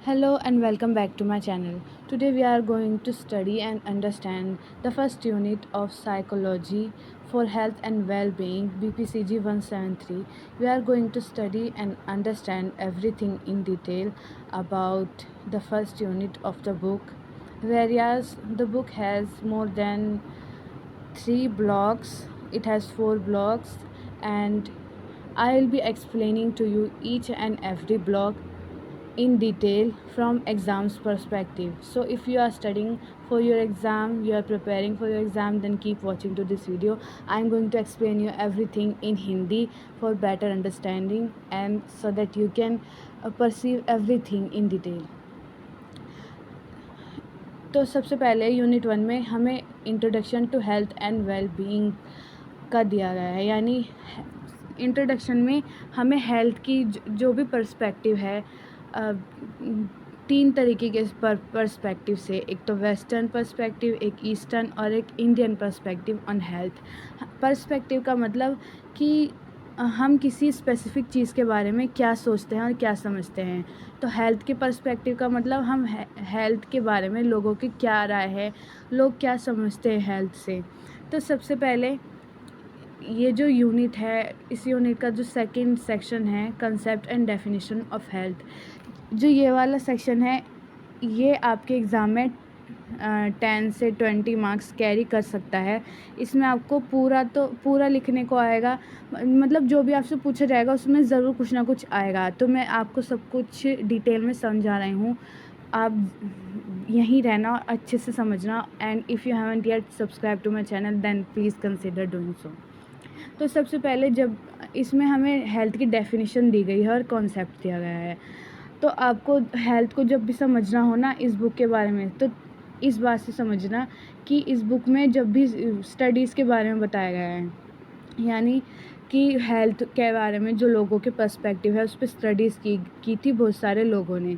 Hello and welcome back to my channel. Today we are going to study and understand the first unit of Psychology for Health and Well-being BPCG 173. We are going to study and understand everything in detail about the first unit of the book. Whereas the book has more than 3 blocks, it has 4 blocks, and I will be explaining to you each and every block in detail from exams perspective. So if you are studying for your exam, you are preparing for your exam, then keep watching to this video. I am going to explain you everything in Hindi for better understanding and so that you can perceive everything in detail. तो सबसे पहले unit 1 में हमें introduction to health and well being का दिया गया है, यानी इंट्रोडक्शन में हमें हेल्थ की जो भी पर्सपेक्टिव है 3 तरीके के पर्सपेक्टिव से, एक तो वेस्टर्न पर्सपेक्टिव, एक ईस्टर्न और एक Indian perspective on health. Perspective का मतलब कि हम किसी स्पेसिफिक चीज़ के बारे में क्या सोचते हैं और क्या समझते हैं। तो हेल्थ के पर्सपेक्टिव का मतलब हम हेल्थ के बारे में लोगों की क्या राय है, लोग क्या समझते हैं हेल्थ से। तो सबसे पहले ये जो यूनिट है, इस यूनिट का जो सेकंड सेक्शन है, concept and definition of health, जो ये वाला सेक्शन है, ये आपके एग्ज़ाम में 10 से 20 मार्क्स कैरी कर सकता है। इसमें आपको पूरा लिखने को आएगा, मतलब जो भी आपसे पूछा जाएगा उसमें ज़रूर कुछ ना कुछ आएगा। तो मैं आपको सब कुछ डिटेल में समझा रही हूँ, आप यहीं रहना और अच्छे से समझना। And if you haven't yet subscribe to my channel then please consider doing so. तो सबसे पहले जब इसमें हमें हेल्थ की डेफिनेशन दी गई है और कॉन्सेप्ट दिया गया है, तो आपको हेल्थ को जब भी समझना हो ना इस बुक के बारे में, तो इस बात से समझना कि इस बुक में जब भी स्टडीज़ के बारे में बताया गया है, यानी कि हेल्थ के बारे में जो लोगों के पर्सपेक्टिव है उस पर स्टडीज़ की थी बहुत सारे लोगों ने।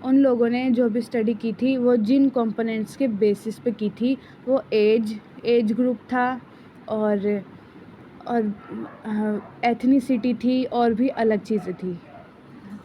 उन लोगों ने जो भी स्टडी की थी वो जिन कंपोनेंट्स के बेसिस पे की थी, वो एज ग्रुप था और एथनिसिटी थी और भी अलग चीज़ें थी।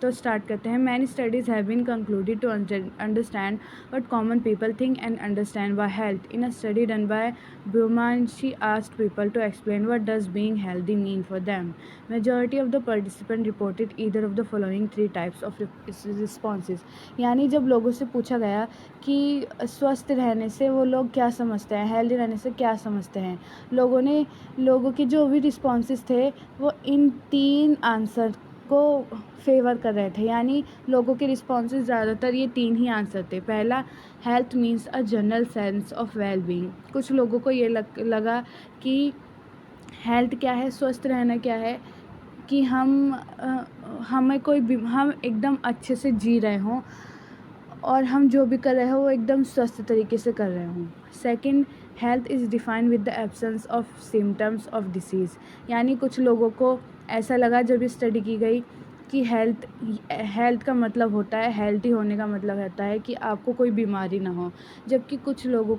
तो स्टार्ट करते हैं। Many studies have been concluded to understand what common people think and understand by health. In a study done by Baumann, she asked people to explain what does being healthy mean for them. Majority of the participant reported either of the following 3 types of responses. यानी जब लोगों से पूछा गया कि स्वस्थ रहने से वो लोग क्या समझते हैं, हेल्दी रहने से क्या समझते हैं, लोगों के जो भी रिस्पॉन्सेज थे वो इन 3 आंसर को फेवर कर रहे थे। यानी लोगों के रिस्पॉन्सेज ज़्यादातर ये 3 ही आंसर थे। पहला, health means a general sense of well being. कुछ लोगों को ये लगा कि हेल्थ क्या है, स्वस्थ रहना क्या है, कि हम एकदम अच्छे से जी रहे हों और हम जो भी कर रहे हो वो एकदम स्वस्थ तरीके से कर रहे हों। Second, health is defined with the absence of symptoms of disease. यानी कुछ लोगों को ऐसा लगा जब ये स्टडी की गई कि हेल्थ का मतलब होता है, हेल्दी होने का मतलब होता है कि आपको कोई बीमारी ना हो। जबकि कुछ लोगों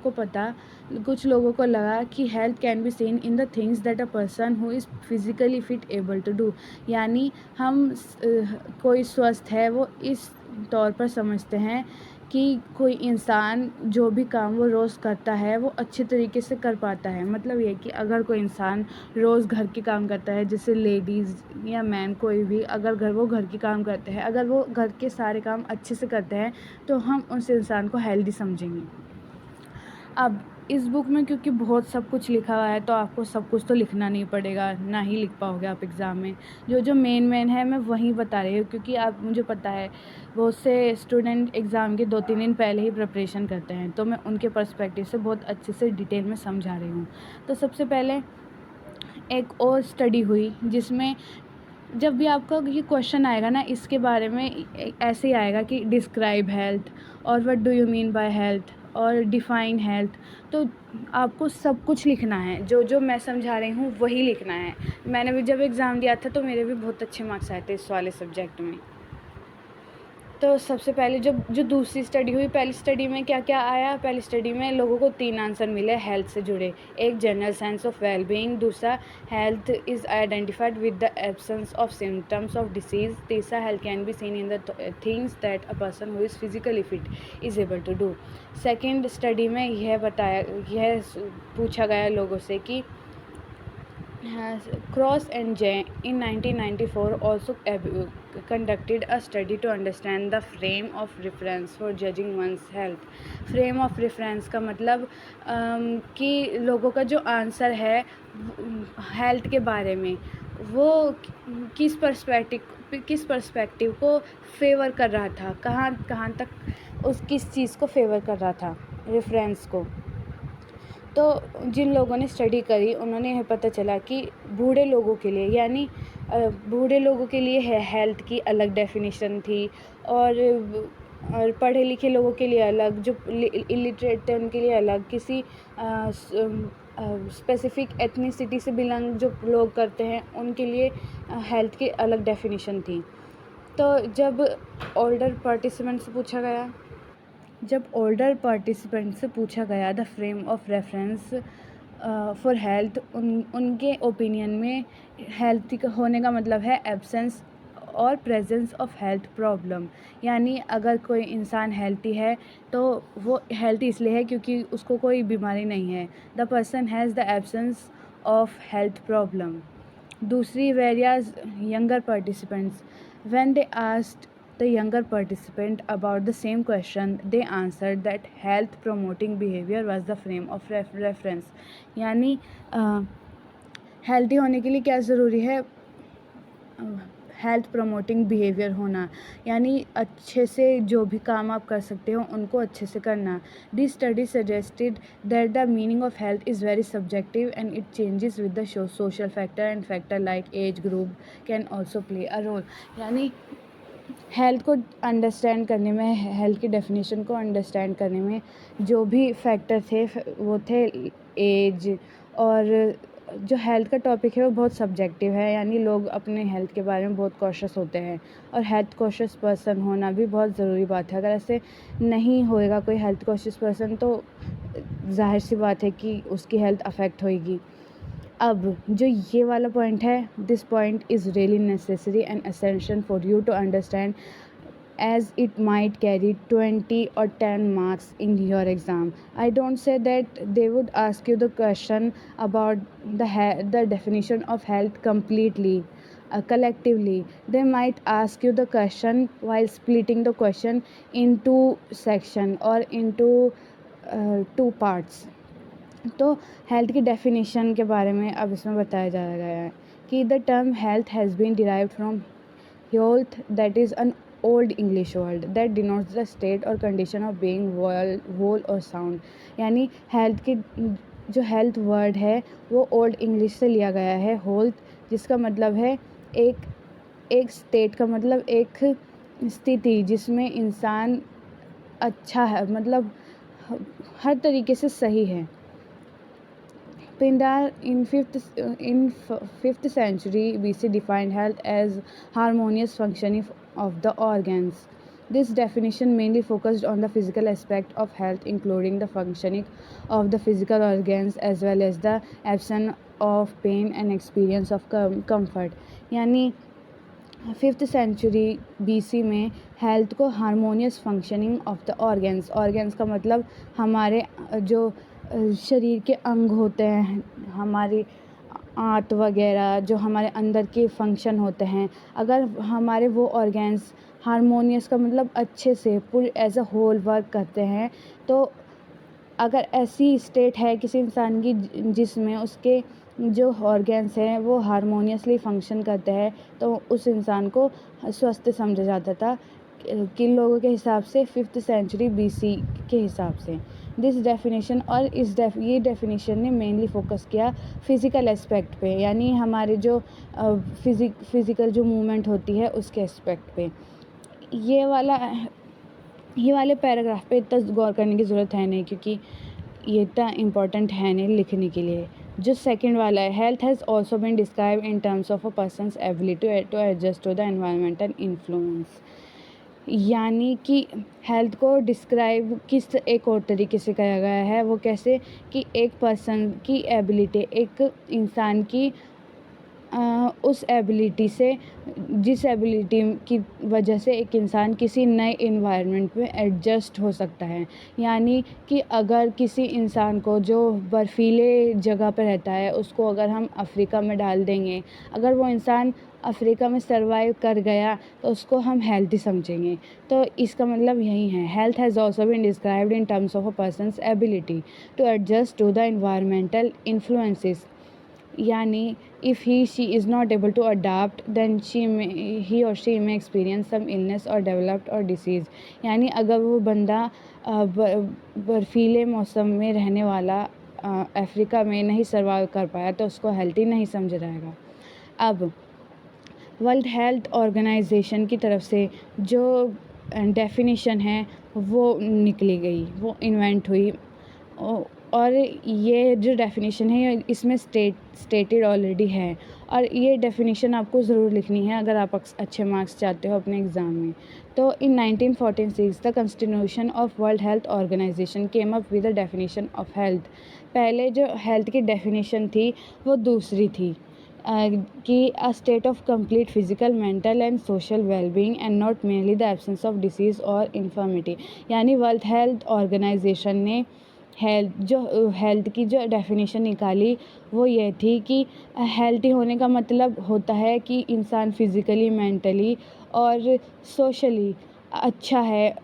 को लगा कि health can be seen in the things that a person who is physically fit able to do. यानी कोई स्वस्थ है वो इस तौर पर समझते हैं कि कोई इंसान जो भी काम वो रोज़ करता है वो अच्छे तरीके से कर पाता है। मतलब ये कि अगर कोई इंसान रोज़ घर के काम करता है, जैसे लेडीज़ या मैन कोई भी, अगर वो घर के काम करते हैं, अगर वो घर के सारे काम अच्छे से करते हैं तो हम उस इंसान को हेल्दी समझेंगे। अब इस बुक में क्योंकि बहुत सब कुछ लिखा हुआ है तो आपको सब कुछ तो लिखना नहीं पड़ेगा, ना ही लिख पाओगे आप एग्ज़ाम में। जो मेन है मैं वहीं बता रही हूँ, क्योंकि मुझे पता है बहुत से स्टूडेंट एग्ज़ाम के 2-3 दिन पहले ही प्रिपरेशन करते हैं, तो मैं उनके पर्सपेक्टिव से बहुत अच्छे से डिटेल में समझा रही हूँ। तो सबसे पहले एक और स्टडी हुई जिसमें जब भी आपका ये क्वेश्चन आएगा ना इसके बारे में, ऐसे ही आएगा कि डिस्क्राइब हेल्थ और what do you mean by health और डिफाइन हेल्थ। तो आपको सब कुछ लिखना है, जो मैं समझा रही हूँ वही लिखना है। मैंने भी जब एग्ज़ाम दिया था तो मेरे भी बहुत अच्छे मार्क्स आए थे इस वाले सब्जेक्ट में। तो सबसे पहले जो दूसरी स्टडी हुई, पहली स्टडी में क्या क्या आया, पहली स्टडी में लोगों को 3 आंसर मिले हेल्थ से जुड़े। एक जनरल सेंस ऑफ वेलबींग, दूसरा health is identified with the absence of symptoms of disease, तीसरा health can be seen in the things that a person who is physically fit is able to do. Second study में यह पूछा गया लोगों से कि Cross and Jay in 1994 also conducted a study to understand the frame of reference for judging one's health. Frame of reference का मतलब कि लोगों का जो आंसर है हेल्थ के बारे में वो किस पर्सपेक्टिव को फेवर कर रहा था, कहाँ तक किस चीज़ को फेवर कर रहा था, रेफरेंस को। तो जिन लोगों ने स्टडी करी उन्होंने यह पता चला कि बूढ़े लोगों के लिए, यानी बूढ़े लोगों के लिए हेल्थ की अलग डेफिनेशन थी, और पढ़े लिखे लोगों के लिए अलग, जो इलिटरेट थे उनके लिए अलग, किसी स्पेसिफिक एथनिसिटी से बिलोंग जो लोग करते हैं उनके लिए हेल्थ की अलग डेफिनेशन थी। तो जब ओल्डर पार्टिसिपेंट से पूछा गया the frame of reference for health, उनके ओपिनियन में हेल्थ होने का मतलब है एब्सेंस और प्रेजेंस ऑफ हेल्थ प्रॉब्लम, यानी अगर कोई इंसान हेल्थी है तो वो हेल्थी इसलिए है क्योंकि उसको कोई बीमारी नहीं है। The person has the absence of health problem. दूसरी, various younger participants, when they asked the younger participant about the same question, they answered that health promoting behavior was the frame of reference। यानी healthy होने के लिए क्या ज़रूरी है, health promoting behaviour होना, यानी अच्छे से जो भी काम आप कर सकते हो उनको अच्छे से करना। This study suggested that the meaning of health is very subjective and it changes with the social factor and factor like age group can also play a role. यानी हेल्थ को अंडरस्टैंड करने में, हेल्थ की definition को understand करने में जो भी फैक्टर थे वो थे एज, और जो हेल्थ का टॉपिक है वो बहुत सब्जेक्टिव है, यानी लोग अपने हेल्थ के बारे में बहुत कॉशियस होते हैं, और हेल्थ कॉशियस पर्सन होना भी बहुत ज़रूरी बात है। अगर ऐसे नहीं होएगा कोई हेल्थ कॉशियस पर्सन तो जाहिर सी बात है कि उसकी हेल्थ अफेक्ट होएगी। अब जो ये वाला पॉइंट है, this point is really necessary and essential for you to understand as it might carry 20 or 10 marks in your exam. I don't say that they would ask you the question about the definition of health completely, collectively. They might ask you the question while splitting the question into section or into 2 parts. तो health की definition के बारे में अब इसमें बताया जा गया है कि the term health has been derived from health, that is an old English word that denotes the state और कंडीशन ऑफ बीइंग होल और साउंड। यानी हेल्थ की जो हेल्थ वर्ड है वो ओल्ड इंग्लिश से लिया गया है, हेल्थ जिसका मतलब है एक स्टेट का मतलब एक स्थिति जिसमें इंसान अच्छा है, मतलब हर तरीके से सही है। Pindar in 5th century BC defined health as harmonious functioning of the organs. This definition mainly focused on the physical aspect of health, including the functioning of the physical organs as well as the absence of pain and experience of comfort. यानी 5th century BC में health को harmonious functioning of the organs का मतलब हमारे जो शरीर के अंग होते हैं, हमारी आंत वगैरह जो हमारे अंदर के फंक्शन होते हैं, अगर हमारे वो ऑर्गेन्स हारमोनियस का मतलब अच्छे से पूरे एज अ होल वर्क करते हैं, तो अगर ऐसी स्टेट है किसी इंसान की जिसमें उसके जो ऑर्गेन्स हैं वो हारमोनियसली फंक्शन करते हैं तो उस इंसान को स्वस्थ समझा जाता था किन लोगों के हिसाब से, 5th century BC के हिसाब से। दिस डेफिनेशन और ये डेफिनेशन ने मेनली फोकस किया फ़िज़िकल एस्पेक्ट पे, यानी हमारे जो फ़िज़िकल जो मूवमेंट होती है उसके एस्पेक्ट पे। ये वाले पैराग्राफ पे इतना गौर करने की ज़रूरत है नहीं क्योंकि ये इतना इम्पोर्टेंट है नहीं लिखने के लिए। जो सेकंड वाला है, health has also been describe in terms of a person's ability to adjust to the environmental influence. यानी कि हेल्थ को डिस्क्राइब किस एक और तरीके से किया गया है, वो कैसे कि एक पर्सन की एबिलिटी, एक इंसान की उस एबिलिटी से, जिस एबिलिटी की वजह से एक इंसान किसी नए इन्वायरमेंट में एडजस्ट हो सकता है। यानी कि अगर किसी इंसान को जो बर्फ़ीले जगह पे रहता है, उसको अगर हम अफ़्रीका में डाल देंगे, अगर वो इंसान अफ़्रीका में सर्वाइव कर गया तो उसको हम हेल्दी समझेंगे। तो इसका मतलब यही है, health has also been described in terms of a person's ability to adjust to the environmental influences. यानी if she is not able to adapt, then he or she may experience some illness or developed or disease। यानी अगर वो बंदा बर्फीले मौसम में रहने वाला अफ्रीका में नहीं सर्वाइव कर पाया तो उसको हेल्थी नहीं समझा जाएगा। अब वर्ल्ड हेल्थ ऑर्गेनाइजेशन की तरफ से जो डेफिनेशन है वो निकली गई, वो इन्वेंट हुई, और ये जो डेफिनेशन है इसमें स्टेटेड ऑलरेडी है, और ये डेफिनेशन आपको ज़रूर लिखनी है अगर आप अच्छे मार्क्स चाहते हो अपने एग्ज़ाम में। तो in 1946 the constitution of World Health Organization came up with the definition of health. पहले जो हेल्थ की डेफिनेशन थी वो दूसरी थी, कि a state of complete physical, mental and social wellbeing and not mainly the absence of disease और infirmity. यानी वर्ल्ड हेल्थ ऑर्गेनाइजेशन ने हेल्थ की जो डेफिनेशन निकाली वो ये थी कि हेल्थी होने का मतलब होता है कि इंसान फिज़िकली, मेंटली और सोशली अच्छा है,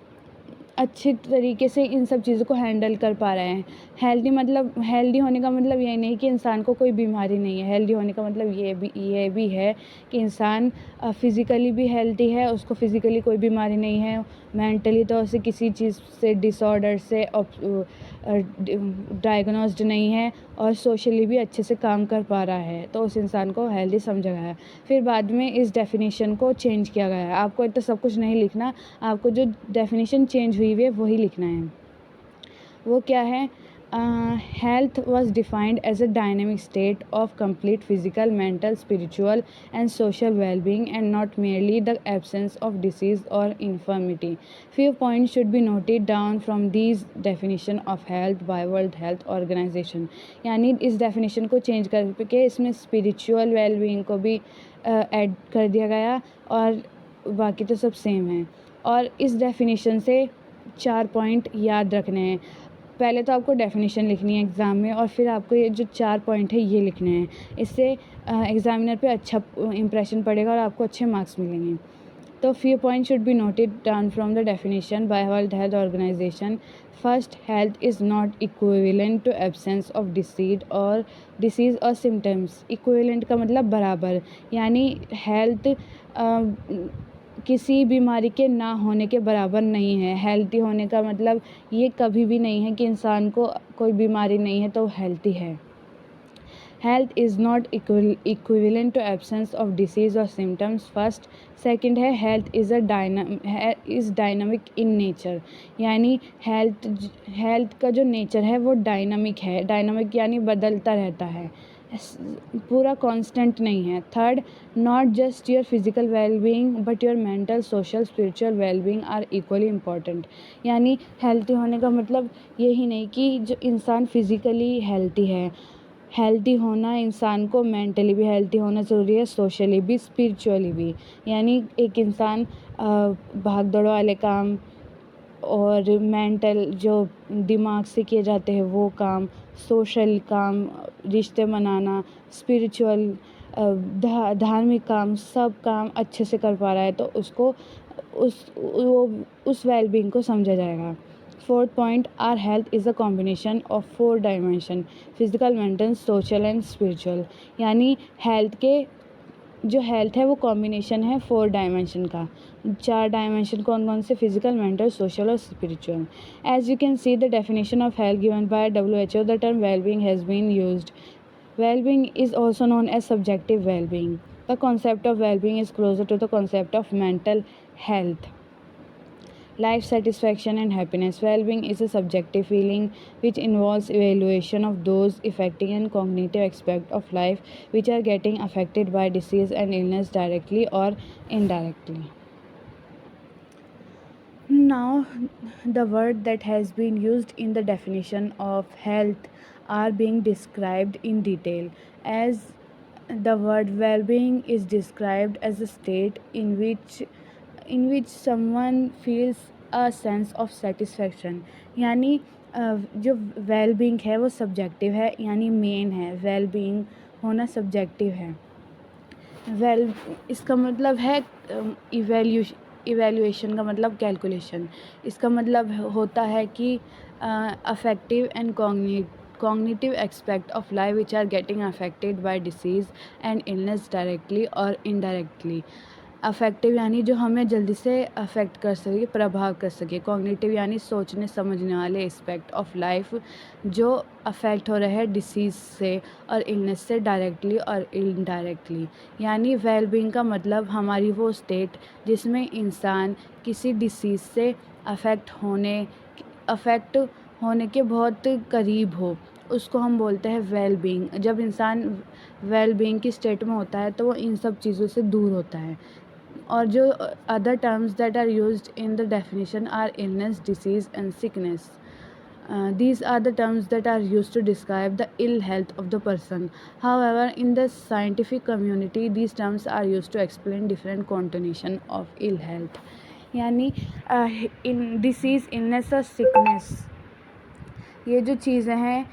अच्छे तरीके से इन सब चीज़ों को हैंडल कर पा रहे हैं। हेल्दी होने का मतलब ये नहीं कि इंसान को कोई बीमारी नहीं है। हेल्दी होने का मतलब ये भी है कि इंसान फ़िज़िकली भी हेल्दी है, उसको फ़िज़िकली कोई बीमारी नहीं है, मेंटली तो उसे किसी चीज़ से, डिसऑर्डर से डायग्नोस्ड नहीं है, और सोशली भी अच्छे से काम कर पा रहा है, तो उस इंसान को हेल्दी समझा गया है। फिर बाद में इस डेफिनेशन को चेंज किया गया है। आपको इतना सब कुछ नहीं लिखना, आपको जो डेफिनेशन चेंज हुई है वही लिखना है। वो क्या है? Health was defined as a dynamic state of complete physical, mental, spiritual and social wellbeing and not merely the absence of disease और infirmity. Few points should be noted down from these definition of health by World Health Organization। यानी इस definition को change करके इसमें spiritual wellbeing को भी add कर दिया गया, और बाकी तो सब सेम है। और इस डेफिनेशन से 4 पॉइंट याद रखने हैं। पहले तो आपको डेफिनेशन लिखनी है एग्ज़ाम में, और फिर आपको ये जो 4 पॉइंट है ये लिखने हैं। इससे एग्ज़ामिनर पे अच्छा इम्प्रेशन पड़ेगा और आपको अच्छे मार्क्स मिलेंगे। तो few points should be noted down from the definition by World Health Organization। First, health is not equivalent to absence of disease or symptoms। equivalent का मतलब बराबर, यानी हेल्थ किसी बीमारी के ना होने के बराबर नहीं है। हेल्थी होने का मतलब ये कभी भी नहीं है कि इंसान को कोई बीमारी नहीं है तो हेल्थी है। Health is not equivalent to absence of disease और सिम्टम्स। फर्स्ट। सेकंड है health is dynamic in nature. यानी हेल्थ का जो नेचर है वो डायनामिक है। डायनामिक यानी बदलता रहता है, पूरा कांस्टेंट नहीं है। Third, not just your physical wellbeing but your mental, social, spiritual wellbeing are equally important. यानी हेल्थी होने का मतलब यही नहीं कि जो इंसान फिज़िकली हेल्थी है, हेल्दी होना इंसान को मेंटली भी हेल्दी होना ज़रूरी है, सोशली भी, स्पिरिचुअली भी। यानी एक इंसान भाग दौड़ वाले काम और मेंटल जो दिमाग से किए जाते हैं वो काम, सोशल काम, रिश्ते मनाना, स्पिरिचुअल धार्मिक काम, सब काम अच्छे से कर पा रहा है तो उसको उस वेलबींग को समझा जाएगा। Fourth point, our health is a combination of 4 dimension, physical, mental, social and spiritual. यानी जो हेल्थ है वो कॉम्बिनेशन है 4 डायमेंशन का। 4 डायमेंशन कौन कौन से? फिजिकल, मेंटल, सोशल और spiritual. As you can see the definition of health given by WHO, the term wellbeing has been used. Well-being is also known as subjective well-being. The concept of well-being is closer to the concept of mental health. Life satisfaction and happiness. Well-being is a subjective feeling which involves evaluation of those affecting and cognitive aspects of life which are getting affected by disease and illness directly or indirectly. now the word that has been used in the definition of health are being described in detail, as the word well-being is described as a state in which someone feels a sense of satisfaction. यानी जो well-being है वो subjective है, यानी main है, well-being होना subjective है। इसका मतलब है इवैल्यूएशन का मतलब कैलकुलेशन। इसका मतलब होता है कि affective and cognitive aspect of life which are getting affected by disease and illness directly or indirectly। Affective यानी जो हमें जल्दी से अफेक्ट कर सके, प्रभाव कर सके। कॉग्निटिव यानी सोचने समझने वाले एस्पेक्ट ऑफ लाइफ जो अफेक्ट हो रहे हैं डिसीज़ से और इलनेस से डायरेक्टली और इनडायरेक्टली। यानी वेलबींग का मतलब हमारी वो स्टेट जिसमें इंसान किसी डिसीज़ से अफेक्ट होने के बहुत करीब हो, उसको हम बोलते हैं वेलबींग। जब इंसान वेलबींग की स्टेट में होता है तो वो इन सब चीज़ों से दूर होता है। और जो other terms that are used in the definition are illness, disease and sickness. These are the terms that are used to describe the ill health of the person. However, in the scientific community, these terms are used to explain different connotation of ill health. यानी in disease, illness और sickness, ये जो चीज़ें हैं,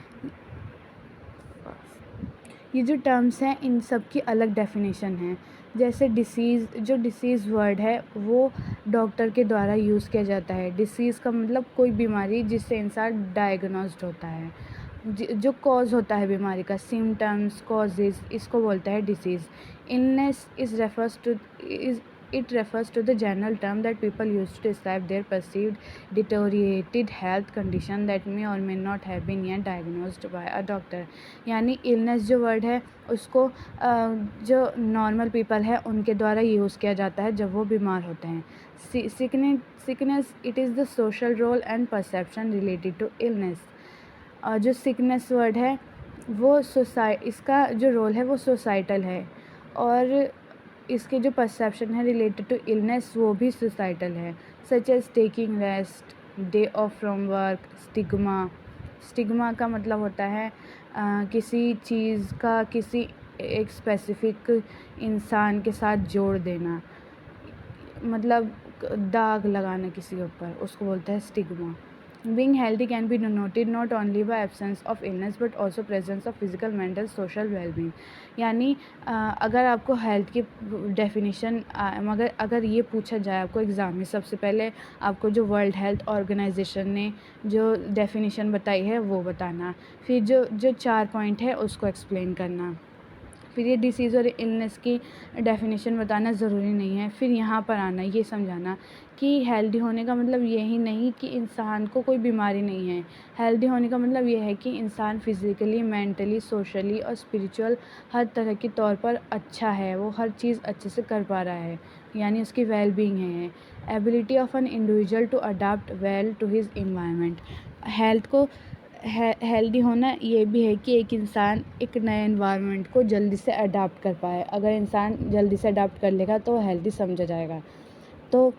ये जो terms हैं, इन सब की अलग डेफिनेशन है। जैसे डिसीज़ वर्ड है वो डॉक्टर के द्वारा यूज़ किया जाता है। डिसीज़ का मतलब कोई बीमारी जिससे इंसान डायग्नोस्ड होता है, जो कॉज होता है बीमारी का, सिम्टम्स, कॉजेज़, इसको बोलता है disease. Illness it refers to the general term that people use to describe their perceived deteriorated health condition that may or may not have been yet diagnosed by a doctor। यानी illness जो word है उसको जो normal people है उनके द्वारा use किया जाता है जब वो बीमार होते हैं। Sickness it is the social role and perception related to illness. जो सिकनेस वर्ड है वो इसका जो रोल है वो सोसाइटल है, और इसके जो परसेप्शन है रिलेटेड टू इलनेस वो भी सोसाइटल है, such as taking rest, day off from work, stigma का मतलब होता है किसी चीज़ का किसी एक स्पेसिफिक इंसान के साथ जोड़ देना, मतलब दाग लगाना किसी के ऊपर, उसको बोलते हैं stigma. Being healthy can be denoted not only by absence of illness but also presence of physical, mental, social well-being। यानी अगर आपको हेल्थ की डेफिनेशन अगर ये पूछा जाए आपको एग्ज़ाम में, सबसे पहले आपको जो वर्ल्ड हेल्थ ऑर्गेनाइजेशन ने जो डेफिनेशन बताई है वो बताना, फिर जो 4 पॉइंट है उसको एक्सप्लेन करना, फिर ये डिसीज़ और इलनेस की डेफिनेशन बताना ज़रूरी नहीं है, फिर यहाँ पर आना ये समझाना कि हेल्दी होने का मतलब यही नहीं कि इंसान को कोई बीमारी नहीं है। हेल्दी होने का मतलब ये है कि इंसान फिज़िकली, मेंटली, सोशली और स्पिरिचुअल हर तरह के तौर पर अच्छा है, वो हर चीज़ अच्छे से कर पा रहा है, यानी उसकी वेलबींग है। Ability of an individual to adapt well to his environment. Health को हेल्दी होना ये भी है कि एक इंसान एक नए इन्वायरमेंट को जल्दी से अडाप्ट कर पाए। अगर इंसान जल्दी से अडाप्ट कर लेगा तो हेल्दी समझा जाएगा। तो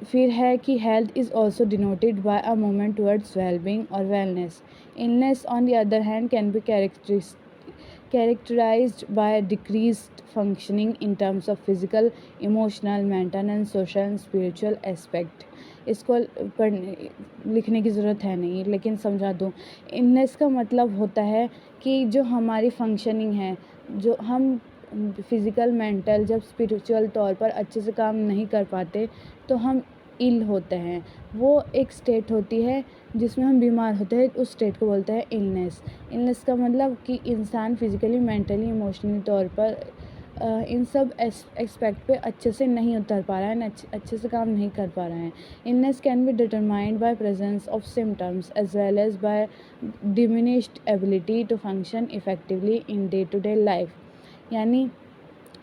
फिर है कि health is also denoted by a movement towards wellbeing और wellness. Illness on the other hand can be characterized by decreased functioning in terms of physical, emotional, mental and social and spiritual aspect। इसको लिखने की ज़रूरत है नहीं, लेकिन समझा दूँ। इलनेस का मतलब होता है कि जो हमारी फंक्शनिंग है, जो हम फिज़िकल, मेंटल, जब स्पिरिचुअल तौर पर अच्छे से काम नहीं कर पाते तो हम इल होते हैं। वो एक स्टेट होती है जिसमें हम बीमार होते हैं, उस स्टेट को बोलते हैं इलनेस। इलनेस का मतलब कि इंसान फिज़िकली, मेंटली, इमोशनली तौर पर इन सब एस्पेक्ट पे अच्छे से नहीं उतर पा रहा है, अच्छे से काम नहीं कर पा रहा है। Illness can be determined by presence of symptoms as well as by diminished ability to function effectively in day to day life. यानी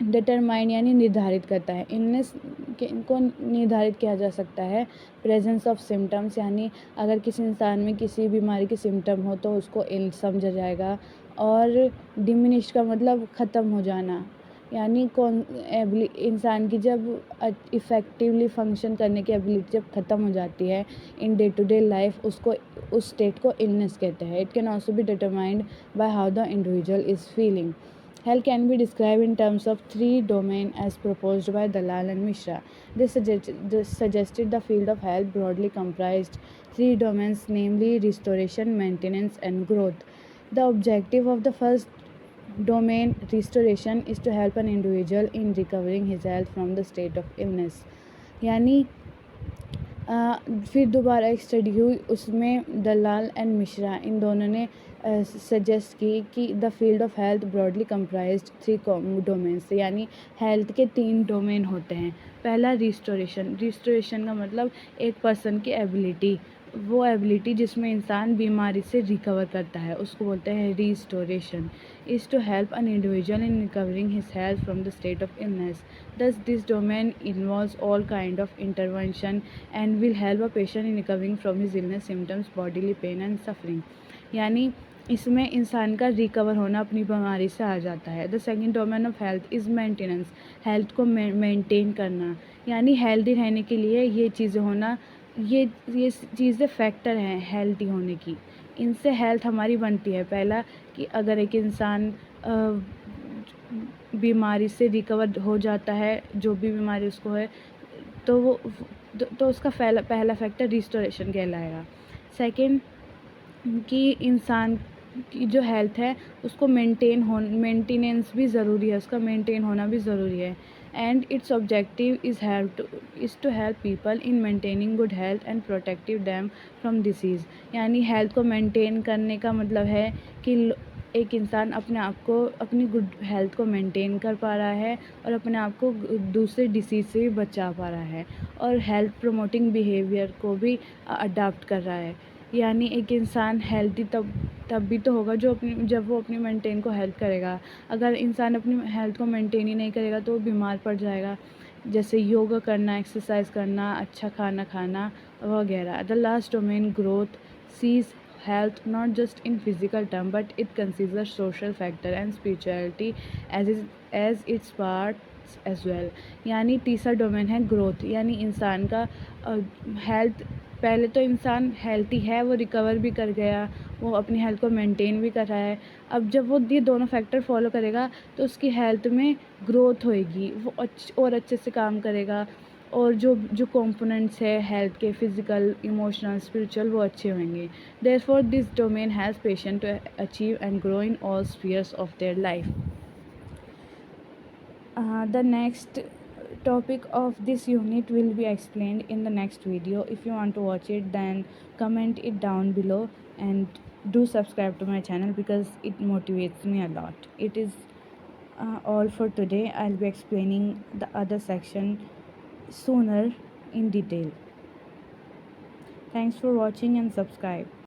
डिटरमाइन यानी निर्धारित करता है। इलनेस को निर्धारित किया जा सकता है प्रेजेंस ऑफ सिम्टम्स, यानी अगर किसी इंसान में किसी बीमारी की सिम्टम हो तो उसको इल समझा जाएगा। और डिमिनिश का मतलब ख़त्म हो जाना, यानी इंसान की जब इफ़ेक्टिवली फंक्शन करने की एबिलिटी जब ख़त्म हो जाती है in day to day life, उसको उस स्टेट को इलनेस कहते हैं. It can also be determined by how the individual is feeling. Health can be described in terms of three domains as proposed by Dalal and Mishra. They suggested the field of health broadly comprised three domains, namely restoration, maintenance, and growth. The objective of the first domain, restoration, is to help an individual in recovering his health from the state of illness. यानी फिर दोबारा एक study हुई, उसमें दलाल and Mishra इन दोनों ने suggest की कि the field of health broadly comprised three domains. यानी हेल्थ के 3 डोमेन होते हैं. पहला रिस्टोरेशन का मतलब एक पर्सन की एबिलिटी, वो एबिलिटी जिसमें इंसान बीमारी से रिकवर करता है, उसको बोलते हैं restoration. Is to help an individual in recovering his health from the state of illness. Thus, this domain involves all kind of intervention and will help a patient in recovering from his illness symptoms, bodily pain and suffering. यानी इसमें इंसान का recover होना अपनी बीमारी से आ जाता है. The second domain of health is maintenance. Health को मेंटेन करना, यानी हेल्दी रहने के लिए ये चीज़ें होना, ये चीज़ें फैक्टर हैं हेल्दी होने की. इनसे हेल्थ हमारी बनती है. पहला कि अगर एक इंसान बीमारी से रिकवर हो जाता है, जो भी बीमारी उसको है, तो वो तो उसका पहला फैक्टर रिस्टोरेशन कहलाएगा. सेकंड कि इंसान की जो हेल्थ है उसको मेंटेनेंस भी ज़रूरी है, उसका मेंटेन होना भी ज़रूरी है. And its objective is to help people in maintaining good health and protective them from disease. यानी हेल्थ को मेंटेन करने का मतलब है कि एक इंसान अपने आप को, अपनी गुड हेल्थ को मेंटेन कर पा रहा है और अपने आप को दूसरे डिसीज़ से भी बचा पा रहा है, और हेल्थ प्रमोटिंग बिहेवियर को भी अडॉप्ट कर रहा है. यानी एक इंसान हेल्दी तब भी तो होगा जब वो अपनी मेंटेन को हेल्प करेगा. अगर इंसान अपनी हेल्थ को मेंटेन ही नहीं करेगा तो वो बीमार पड़ जाएगा. जैसे योगा करना, एक्सरसाइज करना, अच्छा खाना खाना वगैरह. The last domain, growth, sees health not just in physical term but it considers social factor and spirituality as its parts as well. यानी तीसरा डोमेन है ग्रोथ. यानी इंसान का हेल्थ, पहले तो इंसान हेल्थी है, वो रिकवर भी कर गया, वो अपनी हेल्थ को मेंटेन भी कर रहा है. अब जब वो ये दोनों फैक्टर फॉलो करेगा तो उसकी हेल्थ में ग्रोथ होएगी, वो और अच्छे से काम करेगा, और जो कंपोनेंट्स है हेल्थ के, फिजिकल, इमोशनल, स्पिरिचुअल, वो अच्छे होंगे. Therefore this domain has patient to achieve and grow in all spheres of their life. The next topic of this unit will be explained in the next video. If you want to watch it, then comment it down below and do subscribe to my channel because it motivates me a lot. It is all for today. I'll be explaining the other section sooner in detail. Thanks for watching and subscribe.